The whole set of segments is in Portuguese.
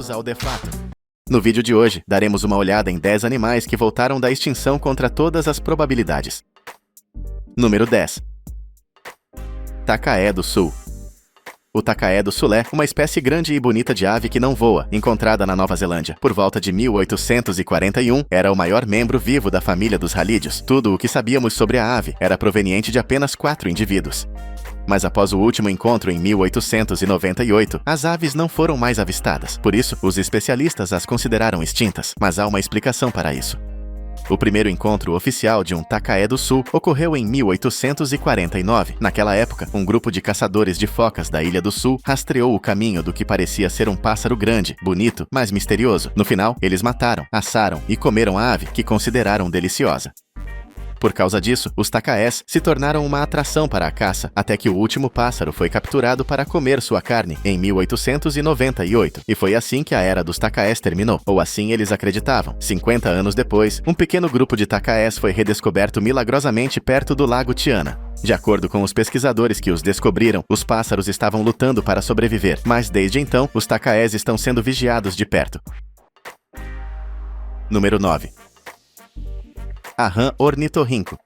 bem-vindos ao DeFato. No vídeo de hoje, daremos uma olhada em 10 animais que voltaram da extinção contra todas as probabilidades. Número 10. Tacaé do Sul. O tacaé do sul é uma espécie grande e bonita de ave que não voa, encontrada na Nova Zelândia. Por volta de 1841, era o maior membro vivo da família dos ralídeos. Tudo o que sabíamos sobre a ave era proveniente de apenas 4 indivíduos. Mas após o último encontro em 1898, as aves não foram mais avistadas. Por isso, os especialistas as consideraram extintas. Mas há uma explicação para isso. O primeiro encontro oficial de um tacaé do sul ocorreu em 1849. Naquela época, um grupo de caçadores de focas da Ilha do Sul rastreou o caminho do que parecia ser um pássaro grande, bonito, mas misterioso. No final, eles mataram, assaram e comeram a ave, que consideraram deliciosa. Por causa disso, os tacaés se tornaram uma atração para a caça, até que o último pássaro foi capturado para comer sua carne em 1898. E foi assim que a era dos tacaés terminou, ou assim eles acreditavam. 50 anos depois, um pequeno grupo de tacaés foi redescoberto milagrosamente perto do Lago Tiana. De acordo com os pesquisadores que os descobriram, os pássaros estavam lutando para sobreviver, mas desde então, os tacaés estão sendo vigiados de perto. Número 9. A rã ornitorrinco.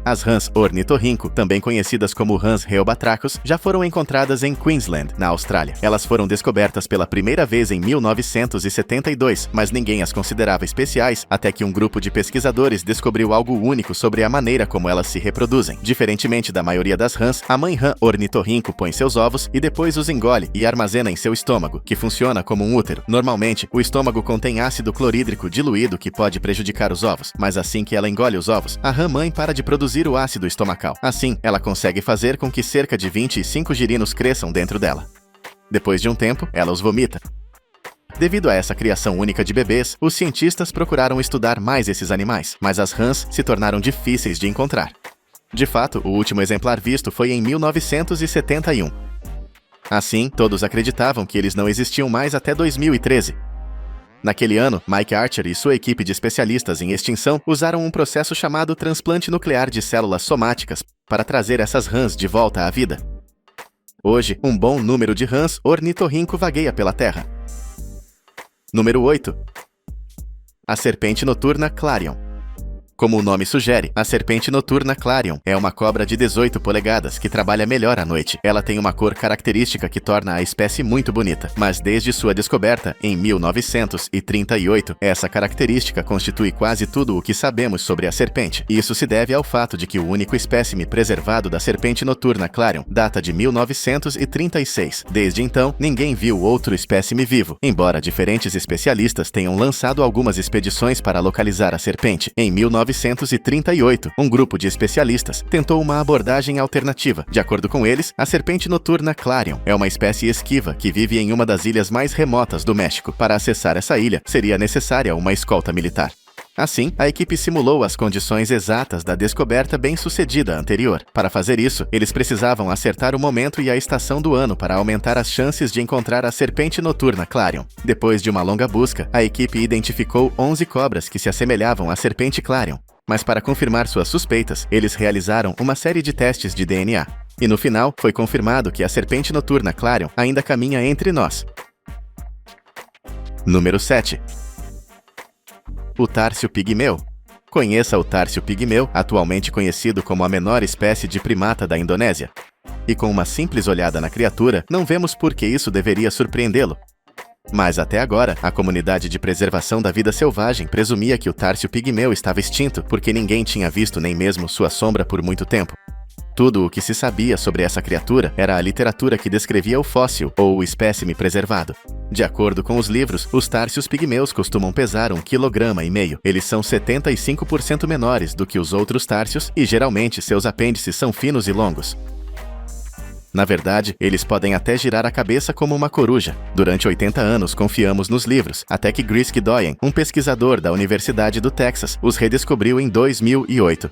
As rãs ornitorrinco, também conhecidas como rãs reobatrachus, já foram encontradas em Queensland, na Austrália. Elas foram descobertas pela primeira vez em 1972, mas ninguém as considerava especiais até que um grupo de pesquisadores descobriu algo único sobre a maneira como elas se reproduzem. Diferentemente da maioria das rãs, a mãe rã ornitorrinco põe seus ovos e depois os engole e armazena em seu estômago, que funciona como um útero. Normalmente, o estômago contém ácido clorídrico diluído que pode prejudicar os ovos, mas assim que ela engole os ovos, a rã mãe para de produzir o ácido estomacal. Assim, ela consegue fazer com que cerca de 25 girinos cresçam dentro dela. Depois de um tempo, ela os vomita. Devido a essa criação única de bebês, os cientistas procuraram estudar mais esses animais, mas as rãs se tornaram difíceis de encontrar. De fato, o último exemplar visto foi em 1971. Assim, todos acreditavam que eles não existiam mais até 2013. Naquele ano, Mike Archer e sua equipe de especialistas em extinção usaram um processo chamado transplante nuclear de células somáticas para trazer essas rãs de volta à vida. Hoje, um bom número de rãs ornitorrinco vagueia pela Terra. Número 8. A serpente noturna Clarion. Como o nome sugere, a serpente noturna Clarion é uma cobra de 18 polegadas que trabalha melhor à noite. Ela tem uma cor característica que torna a espécie muito bonita, mas desde sua descoberta, em 1938, essa característica constitui quase tudo o que sabemos sobre a serpente. Isso se deve ao fato de que o único espécime preservado da serpente noturna Clarion data de 1936. Desde então, ninguém viu outro espécime vivo, embora diferentes especialistas tenham lançado algumas expedições para localizar a serpente. Em 1938, um grupo de especialistas tentou uma abordagem alternativa. De acordo com eles, a serpente noturna Clarion é uma espécie esquiva que vive em uma das ilhas mais remotas do México. Para acessar essa ilha, seria necessária uma escolta militar. Assim, a equipe simulou as condições exatas da descoberta bem-sucedida anterior. Para fazer isso, eles precisavam acertar o momento e a estação do ano para aumentar as chances de encontrar a serpente noturna Clarion. Depois de uma longa busca, a equipe identificou 11 cobras que se assemelhavam à serpente Clarion. Mas para confirmar suas suspeitas, eles realizaram uma série de testes de DNA. E no final, foi confirmado que a serpente noturna Clarion ainda caminha entre nós. Número 7. O Társio pigmeu. Conheça o Társio pigmeu, atualmente conhecido como a menor espécie de primata da Indonésia. E com uma simples olhada na criatura, não vemos por que isso deveria surpreendê-lo. Mas até agora, a comunidade de preservação da vida selvagem presumia que o Társio pigmeu estava extinto porque ninguém tinha visto nem mesmo sua sombra por muito tempo. Tudo o que se sabia sobre essa criatura era a literatura que descrevia o fóssil ou o espécime preservado. De acordo com os livros, os társios pigmeus costumam pesar 1,5 kg. Eles são 75% menores do que os outros társios e geralmente seus apêndices são finos e longos. Na verdade, eles podem até girar a cabeça como uma coruja. Durante 80 anos confiamos nos livros, até que Grisky Doyen, um pesquisador da Universidade do Texas, os redescobriu em 2008.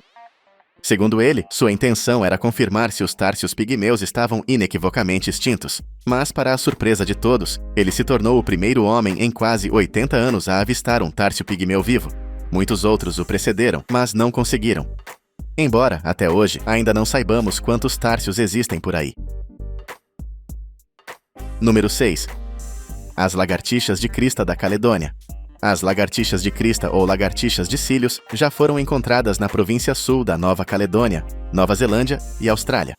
Segundo ele, sua intenção era confirmar se os társios pigmeus estavam inequivocamente extintos. Mas, para a surpresa de todos, ele se tornou o primeiro homem em quase 80 anos a avistar um társio pigmeu vivo. Muitos outros o precederam, mas não conseguiram. Embora, até hoje, ainda não saibamos quantos társios existem por aí. Número 6. As lagartixas de crista da Caledônia. As lagartixas de crista ou lagartixas de cílios já foram encontradas na província sul da Nova Caledônia, Nova Zelândia e Austrália.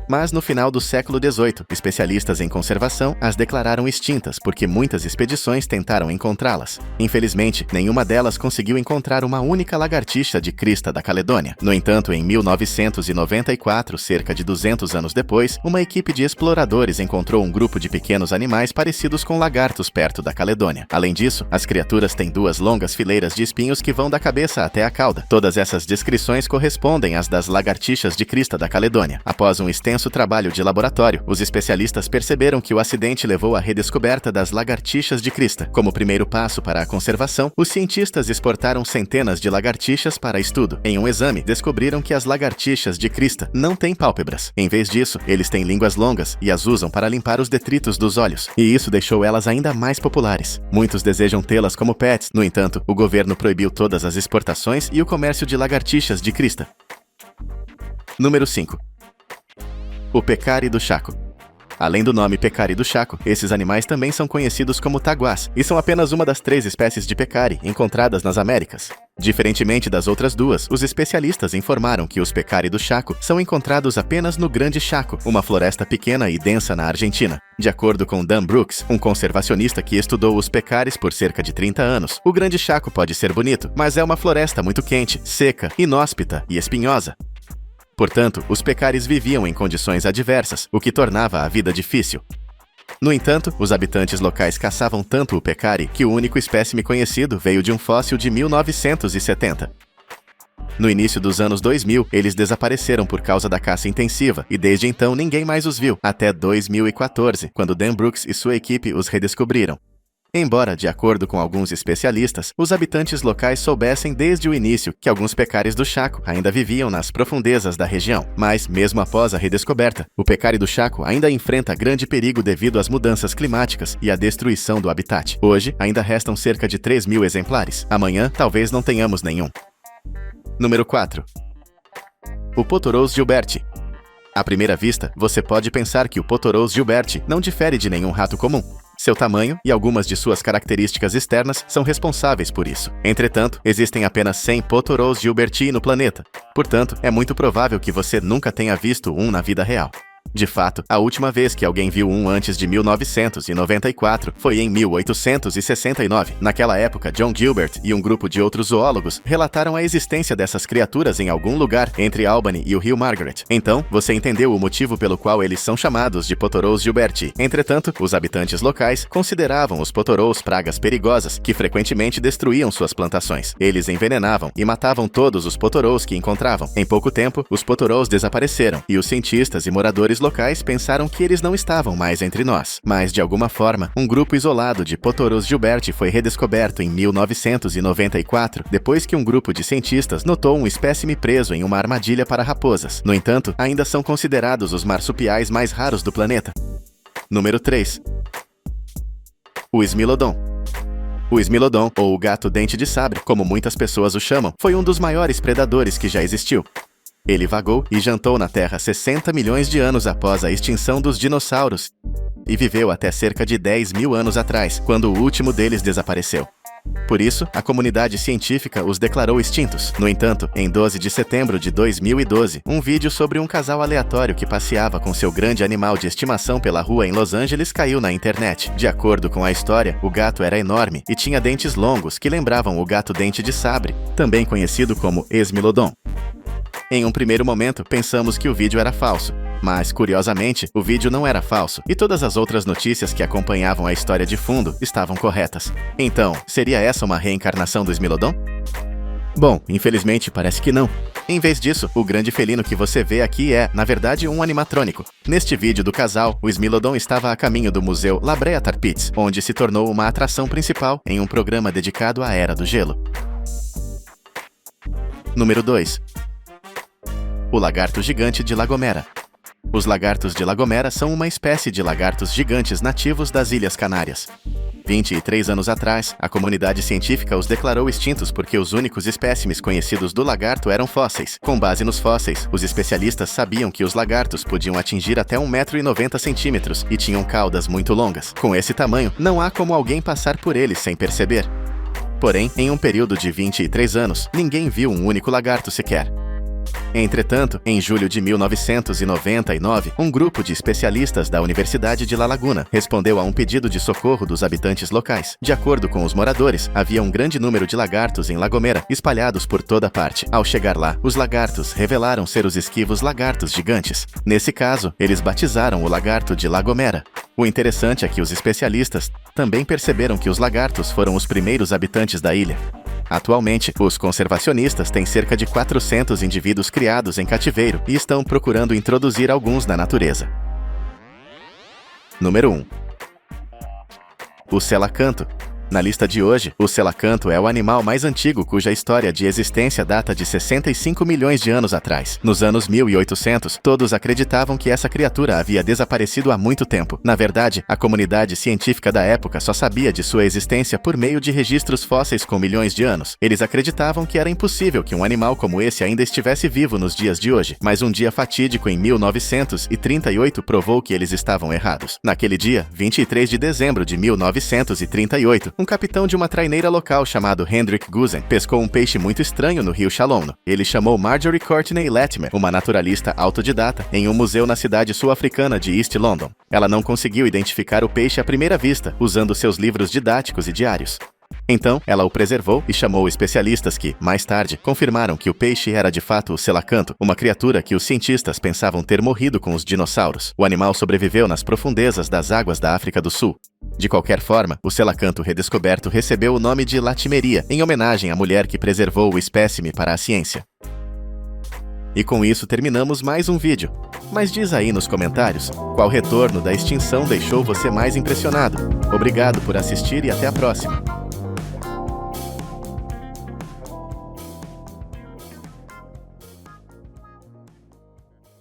Mas no final do século XVIII, especialistas em conservação as declararam extintas porque muitas expedições tentaram encontrá-las. Infelizmente, nenhuma delas conseguiu encontrar uma única lagartixa de crista da Caledônia. No entanto, em 1994, cerca de 200 anos depois, uma equipe de exploradores encontrou um grupo de pequenos animais parecidos com lagartos perto da Caledônia. Além disso, as criaturas têm duas longas fileiras de espinhos que vão da cabeça até a cauda. Todas essas descrições correspondem às das lagartixas de crista da Caledônia. Após um extenso trabalho de laboratório, os especialistas perceberam que o acidente levou à redescoberta das lagartixas de crista. Como primeiro passo para a conservação, os cientistas exportaram centenas de lagartixas para estudo. Em um exame, descobriram que as lagartixas de crista não têm pálpebras. Em vez disso, eles têm línguas longas e as usam para limpar os detritos dos olhos. E isso deixou elas ainda mais populares. Muitos desejam tê-las como pets. No entanto, o governo proibiu todas as exportações e o comércio de lagartixas de crista. Número 5. O pecari do Chaco. Além do nome pecari do Chaco, esses animais também são conhecidos como taguás, e são apenas uma das 3 espécies de pecari encontradas nas Américas. Diferentemente das outras duas, os especialistas informaram que os pecari do Chaco são encontrados apenas no Grande Chaco, uma floresta pequena e densa na Argentina. De acordo com Dan Brooks, um conservacionista que estudou os pecaris por cerca de 30 anos, o Grande Chaco pode ser bonito, mas é uma floresta muito quente, seca, inóspita e espinhosa. Portanto, os pecaris viviam em condições adversas, o que tornava a vida difícil. No entanto, os habitantes locais caçavam tanto o pecari que o único espécime conhecido veio de um fóssil de 1970. No início dos anos 2000, eles desapareceram por causa da caça intensiva, e desde então ninguém mais os viu, até 2014, quando Dan Brooks e sua equipe os redescobriram. Embora, de acordo com alguns especialistas, os habitantes locais soubessem desde o início que alguns pecaris do Chaco ainda viviam nas profundezas da região. Mas, mesmo após a redescoberta, o pecari do Chaco ainda enfrenta grande perigo devido às mudanças climáticas e à destruição do habitat. Hoje, ainda restam cerca de 3.000 exemplares. Amanhã, talvez não tenhamos nenhum. Número 4. O Pothorus gilberti. À primeira vista, você pode pensar que o Pothorus gilberti não difere de nenhum rato comum. Seu tamanho e algumas de suas características externas são responsáveis por isso. Entretanto, existem apenas 100 Pothorus gilberti no planeta. Portanto, é muito provável que você nunca tenha visto um na vida real. De fato, a última vez que alguém viu um antes de 1994 foi em 1869. Naquela época, John Gilbert e um grupo de outros zoólogos relataram a existência dessas criaturas em algum lugar entre Albany e o rio Margaret. Então, você entendeu o motivo pelo qual eles são chamados de Pothorus gilberti. Entretanto, os habitantes locais consideravam os Pothorus pragas perigosas que frequentemente destruíam suas plantações. Eles envenenavam e matavam todos os Pothorus que encontravam. Em pouco tempo, os Pothorus desapareceram e os cientistas e moradores locais pensaram que eles não estavam mais entre nós. Mas, de alguma forma, um grupo isolado de Pothorus gilberti foi redescoberto em 1994, depois que um grupo de cientistas notou um espécime preso em uma armadilha para raposas. No entanto, ainda são considerados os marsupiais mais raros do planeta. Número 3. O Smilodon. O Smilodon, ou o gato dente de sabre, como muitas pessoas o chamam, foi um dos maiores predadores que já existiu. Ele vagou e jantou na Terra 60 milhões de anos após a extinção dos dinossauros e viveu até cerca de 10.000 anos atrás, quando o último deles desapareceu. Por isso, a comunidade científica os declarou extintos. No entanto, em 12 de setembro de 2012, um vídeo sobre um casal aleatório que passeava com seu grande animal de estimação pela rua em Los Angeles caiu na internet. De acordo com a história, o gato era enorme e tinha dentes longos que lembravam o gato dente de sabre, também conhecido como Smilodon. Em um primeiro momento, pensamos que o vídeo era falso. Mas, curiosamente, o vídeo não era falso, e todas as outras notícias que acompanhavam a história de fundo estavam corretas. Então, seria essa uma reencarnação do Smilodon? Bom, infelizmente parece que não. Em vez disso, o grande felino que você vê aqui é, na verdade, um animatrônico. Neste vídeo do casal, o Smilodon estava a caminho do Museu La Brea Tar Pits, onde se tornou uma atração principal em um programa dedicado à Era do Gelo. Número 2. O lagarto gigante de La Gomera. Os lagartos de La Gomera são uma espécie de lagartos gigantes nativos das Ilhas Canárias. 23 anos atrás, a comunidade científica os declarou extintos porque os únicos espécimes conhecidos do lagarto eram fósseis. Com base nos fósseis, os especialistas sabiam que os lagartos podiam atingir até 1,90 m e tinham caudas muito longas. Com esse tamanho, não há como alguém passar por eles sem perceber. Porém, em um período de 23 anos, ninguém viu um único lagarto sequer. Entretanto, em julho de 1999, um grupo de especialistas da Universidade de La Laguna respondeu a um pedido de socorro dos habitantes locais. De acordo com os moradores, havia um grande número de lagartos em La Gomera, espalhados por toda parte. Ao chegar lá, os lagartos revelaram ser os esquivos lagartos gigantes. Nesse caso, eles batizaram o lagarto de La Gomera. O interessante é que os especialistas também perceberam que os lagartos foram os primeiros habitantes da ilha. Atualmente, os conservacionistas têm cerca de 400 indivíduos criados em cativeiro e estão procurando introduzir alguns na natureza. Número 1. O selacanto. Na lista de hoje, o selacanto é o animal mais antigo cuja história de existência data de 65 milhões de anos atrás. Nos anos 1800, todos acreditavam que essa criatura havia desaparecido há muito tempo. Na verdade, a comunidade científica da época só sabia de sua existência por meio de registros fósseis com milhões de anos. Eles acreditavam que era impossível que um animal como esse ainda estivesse vivo nos dias de hoje, mas um dia fatídico em 1938 provou que eles estavam errados. Naquele dia, 23 de dezembro de 1938, um capitão de uma traineira local chamado Hendrik Gusen pescou um peixe muito estranho no rio Shalom. Ele chamou Marjorie Courtney Latimer, uma naturalista autodidata, em um museu na cidade sul-africana de East London. Ela não conseguiu identificar o peixe à primeira vista, usando seus livros didáticos e diários. Então, ela o preservou e chamou especialistas que, mais tarde, confirmaram que o peixe era de fato o selacanto, uma criatura que os cientistas pensavam ter morrido com os dinossauros. O animal sobreviveu nas profundezas das águas da África do Sul. De qualquer forma, o selacanto redescoberto recebeu o nome de latimeria, em homenagem à mulher que preservou o espécime para a ciência. E com isso terminamos mais um vídeo. Mas diz aí nos comentários, qual retorno da extinção deixou você mais impressionado? Obrigado por assistir e até a próxima!